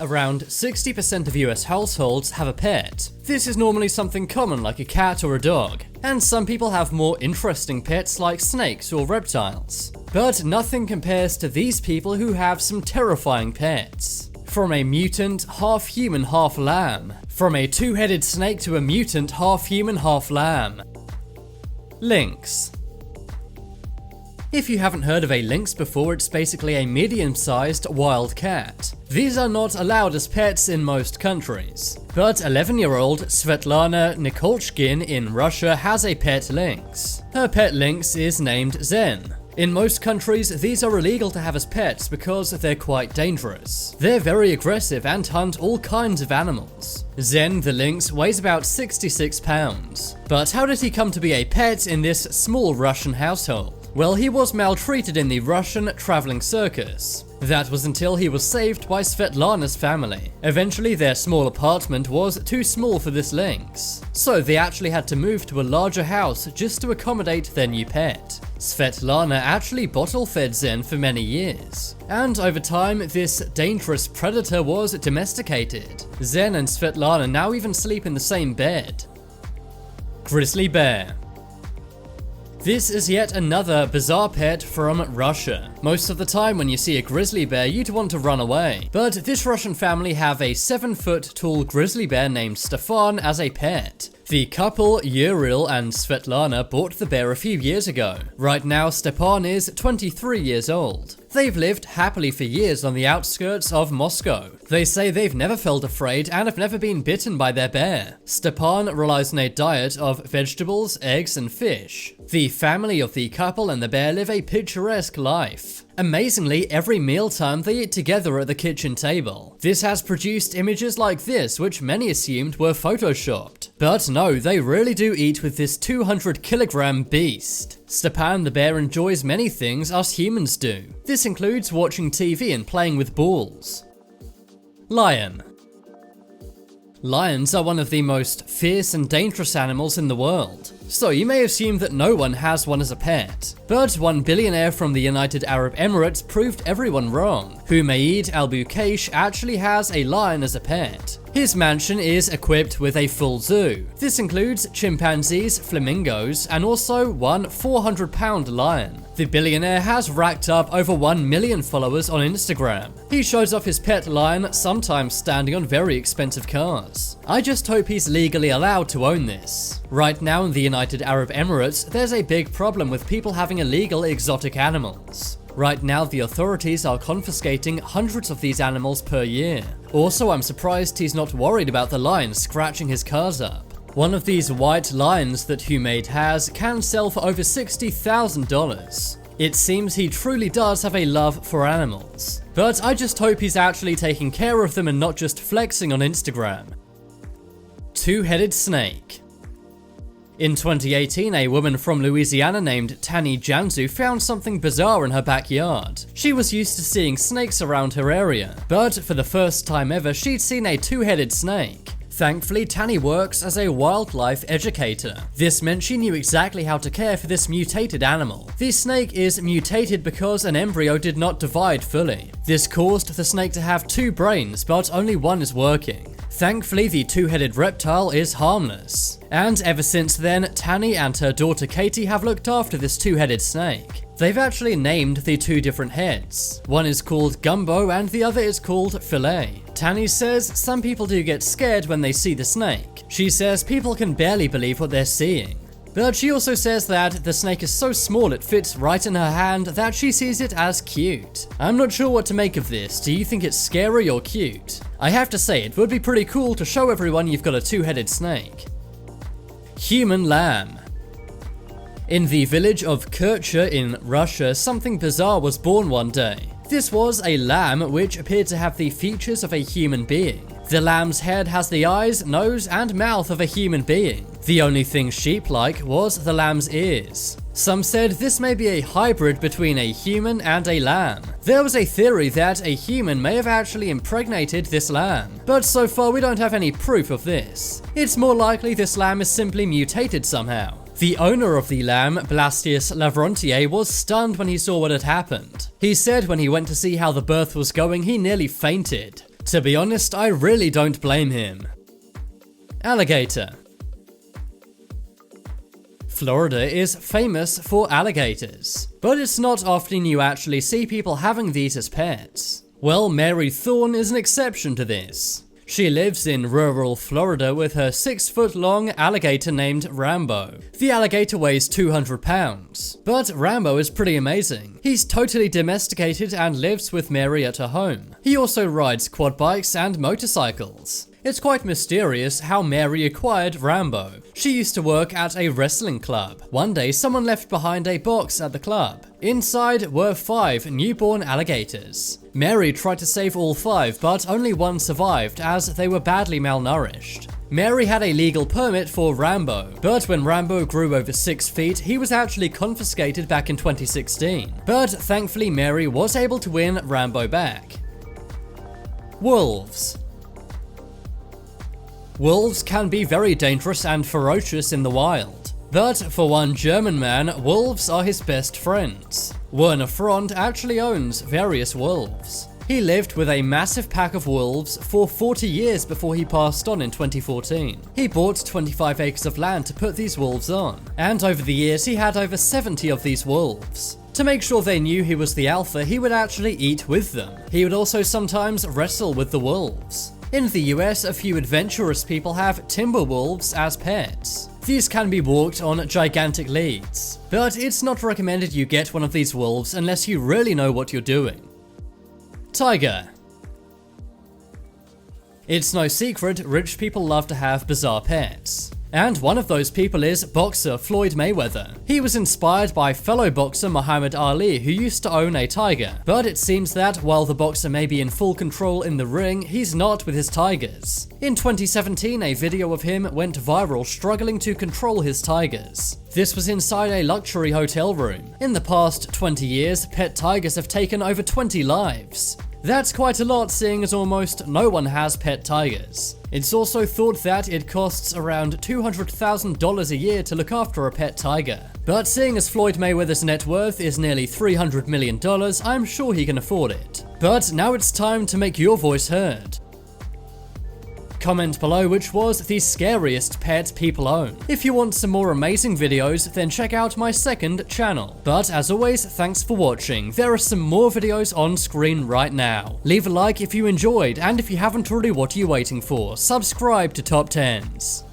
Around 60% of US households have a pet. This is normally something common like a cat or a dog, and some people have more interesting pets like snakes or reptiles. But nothing compares to these people who have some terrifying pets. From a mutant, half-human, half-lamb. From a two-headed snake to a mutant, half-human, half-lamb. Lynx. If you haven't heard of a lynx before, it's basically a medium-sized wild cat. These are not allowed as pets in most countries, but 11-year-old Svetlana Nikolchkin in Russia has a pet lynx. Her pet lynx is named Zen. In most countries, these are illegal to have as pets because they're quite dangerous. They're very aggressive and hunt all kinds of animals. Zen the lynx weighs about 66 pounds. But how did he come to be a pet in this small Russian household? Well, he was maltreated in the Russian traveling circus. That was until he was saved by Svetlana's family. Eventually, their small apartment was too small for this lynx, so they actually had to move to a larger house just to accommodate their new pet. Svetlana actually bottle-fed Zen for many years, and over time, this dangerous predator was domesticated. Zen and Svetlana now even sleep in the same bed. Grizzly Bear. This is yet another bizarre pet from Russia. Most of the time when you see a grizzly bear, you'd want to run away. But this Russian family have a 7-foot tall grizzly bear named Stefan as a pet. The couple, Yuril and Svetlana, bought the bear a few years ago. Right now, Stepan is 23 years old. They've lived happily for years on the outskirts of Moscow. They say they've never felt afraid and have never been bitten by their bear. Stepan relies on a diet of vegetables, eggs, and fish. The family of the couple and the bear live a picturesque life. Amazingly, every mealtime they eat together at the kitchen table. This has produced images like this, which many assumed were photoshopped. But no, they really do eat with this 200-kilogram beast. Stepan the bear enjoys many things us humans do. This includes watching TV and playing with balls. Lion. Lions are one of the most fierce and dangerous animals in the world, so you may assume that no one has one as a pet. But one billionaire from the United Arab Emirates proved everyone wrong. Humaid Al-Bukaish actually has a lion as a pet. His mansion is equipped with a full zoo. This includes chimpanzees, flamingos, and also one 400-pound lion. The billionaire has racked up over 1 million followers on Instagram. He shows off his pet lion, sometimes standing on very expensive cars. I just hope he's legally allowed to own this. Right now in the United Arab Emirates, there's a big problem with people having illegal exotic animals. Right now, the authorities are confiscating hundreds of these animals per year. Also, I'm surprised he's not worried about the lion scratching his cars up. One of these white lions that Humaid has can sell for over $60,000. It seems he truly does have a love for animals. But I just hope he's actually taking care of them and not just flexing on Instagram. Two-headed snake. In 2018, a woman from Louisiana named Tani Janzu found something bizarre in her backyard. She was used to seeing snakes around her area, but for the first time ever, she'd seen a two-headed snake. Thankfully, Tani works as a wildlife educator. This meant she knew exactly how to care for this mutated animal. The snake is mutated because an embryo did not divide fully. This caused the snake to have 2 brains, but only one is working. Thankfully, the two-headed reptile is harmless. And ever since then, Tani and her daughter Katie have looked after this two-headed snake. They've actually named the 2 different heads. One is called Gumbo and the other is called Filet. Tani says some people do get scared when they see the snake. She says people can barely believe what they're seeing. But she also says that the snake is so small it fits right in her hand that she sees it as cute. I'm not sure what to make of this. Do you think it's scary or cute? I have to say, it would be pretty cool to show everyone you've got a two-headed snake. Human lamb. In the village of Kercha in Russia, something bizarre was born one day. This was a lamb which appeared to have the features of a human being. The lamb's head has the eyes, nose, and mouth of a human being. The only thing sheep-like was the lamb's ears. Some said this may be a hybrid between a human and a lamb. There was a theory that a human may have actually impregnated this lamb, but so far we don't have any proof of this. It's more likely this lamb is simply mutated somehow. The owner of the lamb, Blastius Lavrontier, was stunned when he saw what had happened. He said when he went to see how the birth was going, he nearly fainted. To be honest, I really don't blame him. Alligator. Florida is famous for alligators, but it's not often you actually see people having these as pets. Well, Mary Thorne is an exception to this. She lives in rural Florida with her 6-foot-long alligator named Rambo. The alligator weighs 200 pounds, but Rambo is pretty amazing. He's totally domesticated and lives with Mary at her home. He also rides quad bikes and motorcycles. It's quite mysterious how Mary acquired Rambo. She used to work at a wrestling club. One day, someone left behind a box at the club. Inside were 5 newborn alligators. Mary tried to save all 5, but only one survived as they were badly malnourished. Mary had a legal permit for Rambo, but when Rambo grew over 6 feet, he was actually confiscated back in 2016. But thankfully, Mary was able to win Rambo back. Wolves. Wolves can be very dangerous and ferocious in the wild. But for one German man, wolves are his best friends. Werner Front actually owns various wolves. He lived with a massive pack of wolves for 40 years before he passed on in 2014. He bought 25 acres of land to put these wolves on, and over the years he had over 70 of these wolves. To make sure they knew he was the alpha, he would actually eat with them. He would also sometimes wrestle with the wolves. In the US, a few adventurous people have timber wolves as pets. These can be walked on gigantic leads, but it's not recommended you get one of these wolves unless you really know what you're doing. Tiger. It's no secret rich people love to have bizarre pets. And one of those people is boxer Floyd Mayweather. He was inspired by fellow boxer Muhammad Ali, who used to own a tiger. But it seems that while the boxer may be in full control in the ring, he's not with his tigers. In 2017, a video of him went viral struggling to control his tigers. This was inside a luxury hotel room. In the past 20 years, pet tigers have taken over 20 lives. That's quite a lot, seeing as almost no one has pet tigers. It's also thought that it costs around $200,000 a year to look after a pet tiger. But seeing as Floyd Mayweather's net worth is nearly $300 million, I'm sure he can afford it. But now it's time to make your voice heard. Comment below which was the scariest pet people own. If you want some more amazing videos, then check out my second channel. But as always, thanks for watching. There are some more videos on screen right now. Leave a like if you enjoyed, and if you haven't already, what are you waiting for? Subscribe to Top 10s.